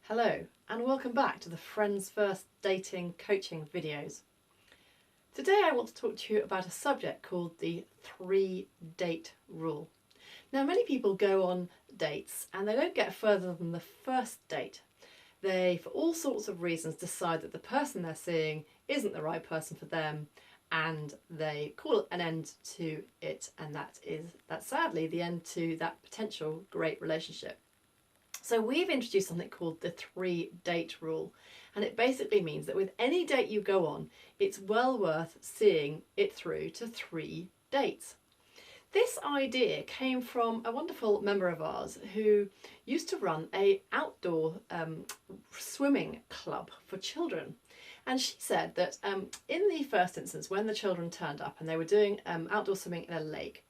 Hello and welcome back to the Friends First Dating Coaching videos. Today I want to talk to you about a subject called the 3-date rule. Now many people go on dates and they don't get further than the first date. They, for all sorts of reasons, decide that the person they're seeing isn't the right person for them and they call an end to it, and that's sadly the end to that potential great relationship. So we've introduced something called the 3-date rule, and it basically means that with any date you go on, it's well worth seeing it through to 3 dates. This idea came from a wonderful member of ours who used to run an outdoor swimming club for children. And she said that in the first instance, when the children turned up and they were doing outdoor swimming in a lake,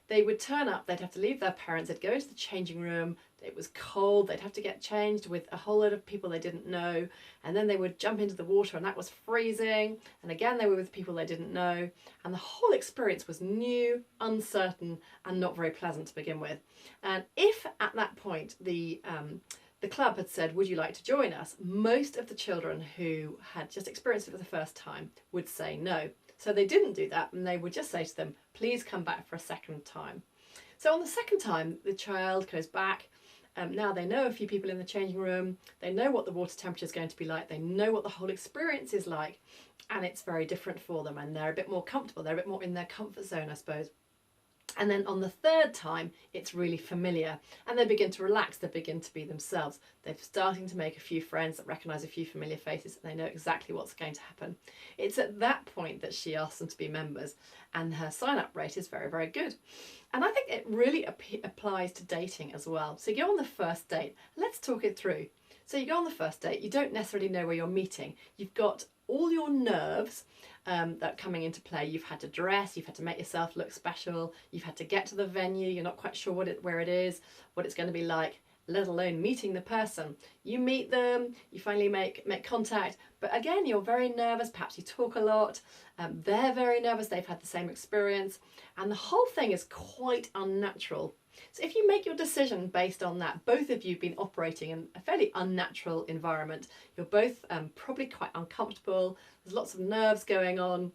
they would turn up, they'd have to leave their parents, they'd go into the changing room, it was cold, they'd have to get changed with a whole load of people they didn't know, and then they would jump into the water and that was freezing, and again they were with people they didn't know, and the whole experience was new, uncertain, and not very pleasant to begin with. And if at that point the club had said, would you like to join us, most of the children who had just experienced it for the first time would say no. So they didn't do that, and they would just say to them, please come back for a second time. So on the second time, the child goes back. Now they know a few people in the changing room, they know what the water temperature is going to be like, they know what the whole experience is like, and it's very different for them, and they're a bit more comfortable, they're a bit more in their comfort zone, I suppose. And then on the third time, it's really familiar and they begin to relax, they begin to be themselves. They're starting to make a few friends that recognise a few familiar faces and they know exactly what's going to happen. It's at that point that she asks them to be members, and her sign-up rate is very, very good. And I think it really applies to dating as well. So you go on the first date, let's talk it through. So you go on the first date, you don't necessarily know where you're meeting. You've got all your nerves that are coming into play. You've had to dress, you've had to make yourself look special, you've had to get to the venue, you're not quite sure where it is, what it's going to be like, let alone meeting the person. You meet them, you finally make contact, but again you're very nervous, perhaps you talk a lot, they're very nervous, they've had the same experience, and the whole thing is quite unnatural. So if you make your decision based on that, both of you have been operating in a fairly unnatural environment, you're both probably quite uncomfortable, there's lots of nerves going on,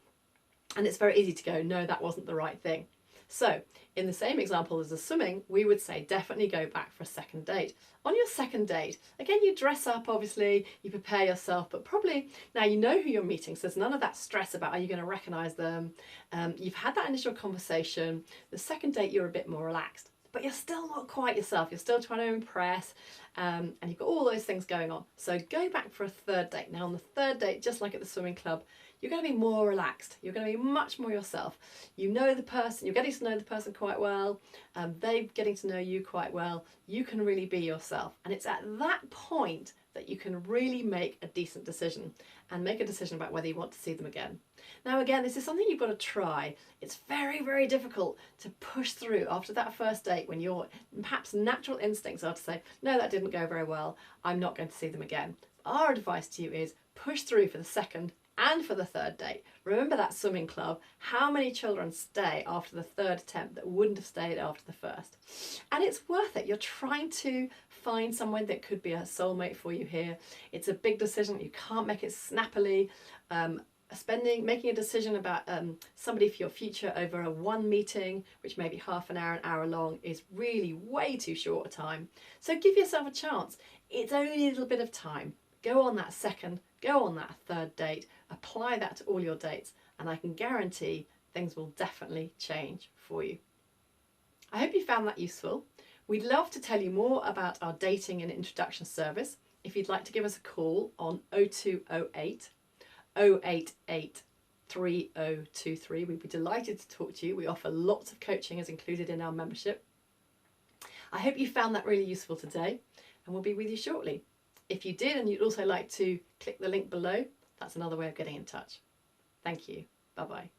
and it's very easy to go, no, that wasn't the right thing. So in the same example as the swimming, we would say definitely go back for a second date. On your second date, again, you dress up, obviously, you prepare yourself, but probably now you know who you're meeting, so there's none of that stress about are you going to recognise them. You've had that initial conversation. The second date, you're a bit more relaxed, but you're still not quite yourself. You're still trying to impress, and you've got all those things going on. So go back for a third date. Now on the third date, just like at the swimming club, you're going to be more relaxed. You're going to be much more yourself. You know the person, you're getting to know the person quite well, they're getting to know you quite well. You can really be yourself. And it's at that point that you can really make a decent decision and make a decision about whether you want to see them again. Now again, this is something you've got to try. It's very, very difficult to push through after that first date when your perhaps natural instincts are to say, no, that didn't go very well, I'm not going to see them again. Our advice to you is push through for the second and for the third date. Remember that swimming club, how many children stay after the third attempt that wouldn't have stayed after the first? And it's worth it. You're trying to find someone that could be a soulmate for you here. It's a big decision. You can't make it snappily. Making a decision about somebody for your future over a one meeting, which may be half an hour long, is really way too short a time. So give yourself a chance. It's only a little bit of time. Go on that second, go on that third date, apply that to all your dates, and I can guarantee things will definitely change for you. I hope you found that useful. We'd love to tell you more about our dating and introduction service. If you'd like to give us a call on 0208 088 3023, we'd be delighted to talk to you. We offer lots of coaching as included in our membership. I hope you found that really useful today, and we'll be with you shortly. If you did and you'd also like to click the link below, that's another way of getting in touch. Thank you. Bye-bye.